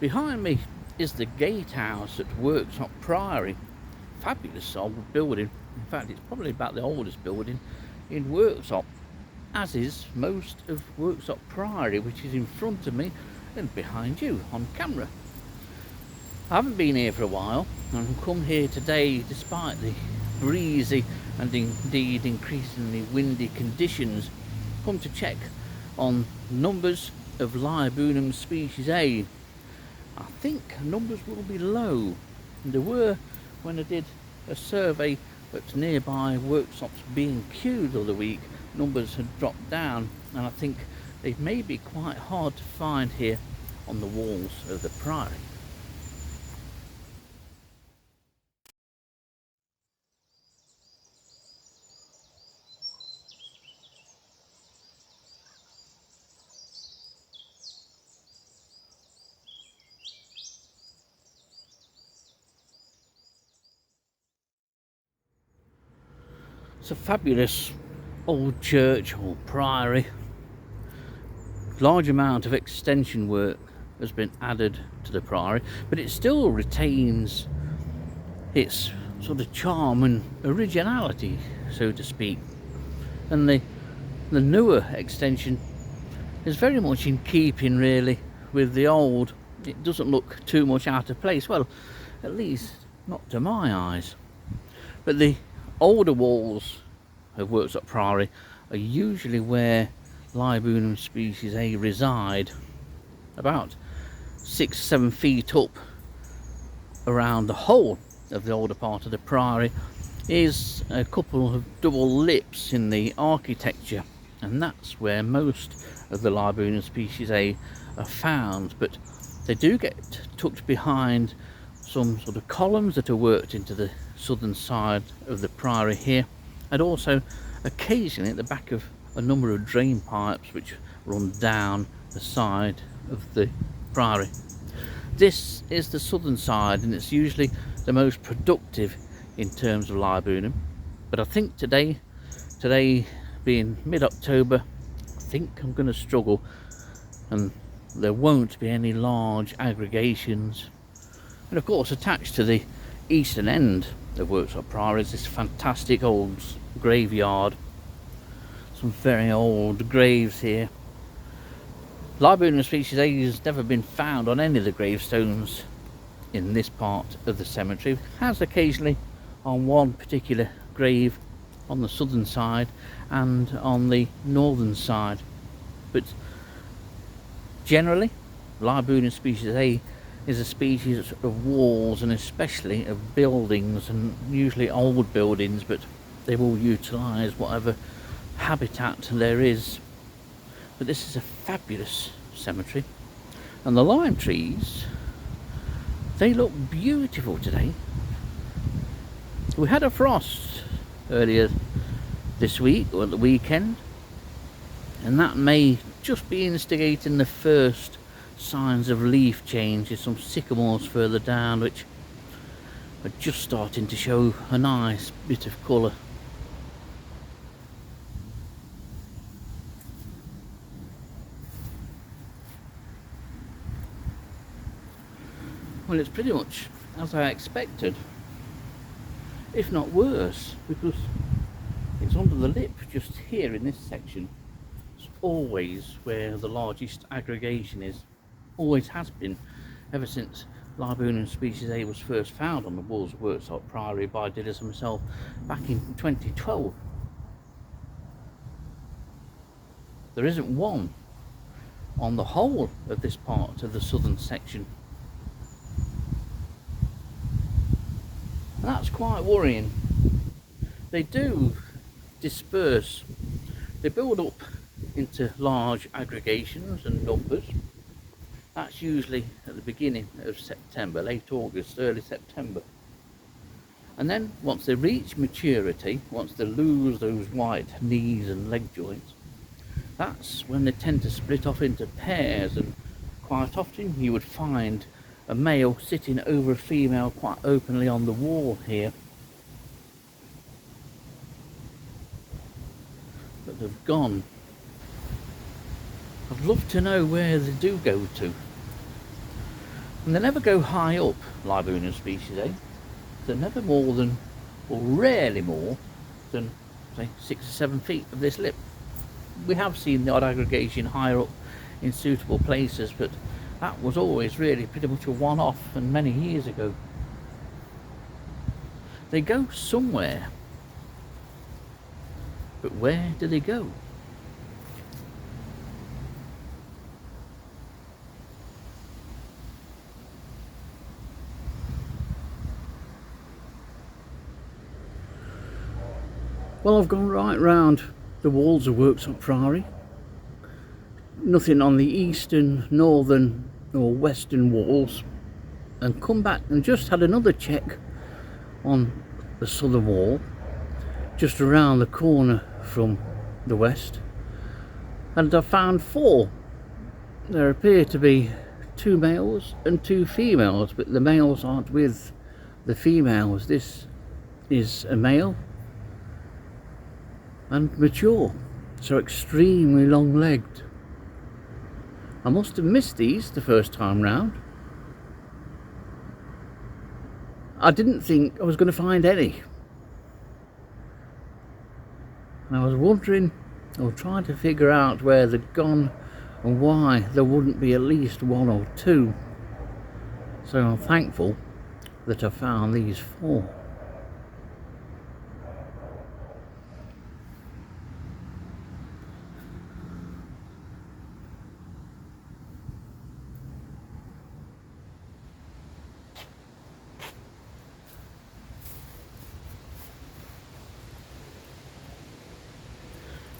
Behind me is the gatehouse at Worksop Priory. Fabulous old building. In fact, it's probably about the oldest building in Worksop, as is most of Worksop Priory, which is in front of me and behind you on camera. I haven't been here for a while, and I've come here today despite the breezy and indeed increasingly windy conditions. Come to check on numbers of Leiobunum species A. I think numbers will be low. There were when I did a survey at nearby Worksop's B&Q the other week. Numbers had dropped down, and I think they may be quite hard to find here on the walls of the Priory. It's a fabulous old church or priory. Large amount of extension work has been added to the priory, but it still retains its sort of charm and originality, so to speak. And the newer extension is very much in keeping really with the old. It doesn't look too much out of place, well, at least not to my eyes. But the older walls of Worksop Priory are usually where Leiobunum species A reside, about 6-7 feet up around the whole of the older part of the priory is a couple of double lips in the architecture, and that's where most of the Leiobunum species A are found. But they do get tucked behind some sort of columns that are worked into the southern side of the priory here, and also occasionally at the back of a number of drain pipes which run down the side of the priory. This is the southern side, and it's usually the most productive in terms of Leiobunum. But I think today being mid-October, I think I'm going to struggle, and there won't be any large aggregations. And of course, attached to the eastern end of Worksop Priory is this fantastic old graveyard. Some very old graves here. Leiobunum species A has never been found on any of the gravestones in this part of the cemetery. It has occasionally on one particular grave on the southern side and on the northern side, but generally Leiobunum species A is a species of walls, and especially of buildings, and usually old buildings, but they will utilise whatever habitat there is. But this is a fabulous cemetery, and the lime trees, they look beautiful today. We had a frost earlier this week or at the weekend, and that may just be instigating the first signs of leaf change. There's some sycamores further down which are just starting to show a nice bit of colour. Well, it's pretty much as I expected, if not worse, because it's under the lip just here in this section. It's always where the largest aggregation is, always has been, ever since Leiobunum species A was first found on the walls of Worksop Priory by Didders himself back in 2012. There isn't one on the whole of this part of the southern section. And that's quite worrying. They do disperse. They build up into large aggregations and numbers. That's usually at the beginning of September, late August, early September. And then once they reach maturity, once they lose those white knees and leg joints, that's when they tend to split off into pairs, and quite often you would find a male sitting over a female quite openly on the wall here. But they've gone. I'd love to know where they do go to. And they never go high up, Leiobunum species, eh? They're never more than, or rarely more than, say, 6 or 7 feet of this lip. We have seen the odd aggregation higher up in suitable places, but that was always really pretty much a one-off and many years ago. They go somewhere, but where do they go? Well, I've gone right round the walls of Worksop Priory. Nothing on the eastern, northern or western walls, and come back and just had another check on the southern wall, just around the corner from the west, and I found 4. There appear to be 2 males and 2 females, but the males aren't with the females. This is a male and mature, so extremely long-legged. I must have missed these the first time round. I didn't think I was going to find any, and I was wondering, or trying to figure out where they'd gone and why there wouldn't be at least 1 or 2. So I'm thankful that I found these 4.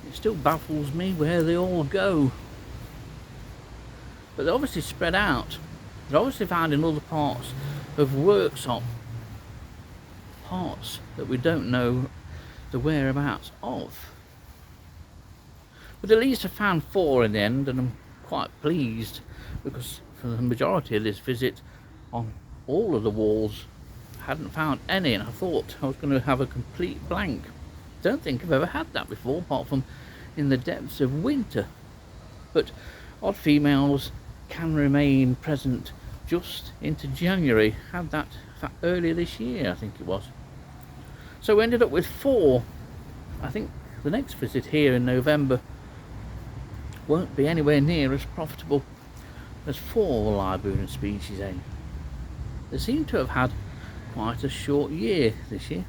It still baffles me where they all go. But they're obviously spread out. They're obviously found in other parts of Worksop. Parts that we don't know the whereabouts of. But at least I found 4 in the end, and I'm quite pleased, because for the majority of this visit on all of the walls I hadn't found any, and I thought I was going to have a complete blank. Don't think I've ever had that before, apart from in the depths of winter. But odd females can remain present just into January. Had that earlier this year, I think it was. So we ended up with 4. I think the next visit here in November won't be anywhere near as profitable as 4 Leiobunum species, eh? They seem to have had quite a short year this year.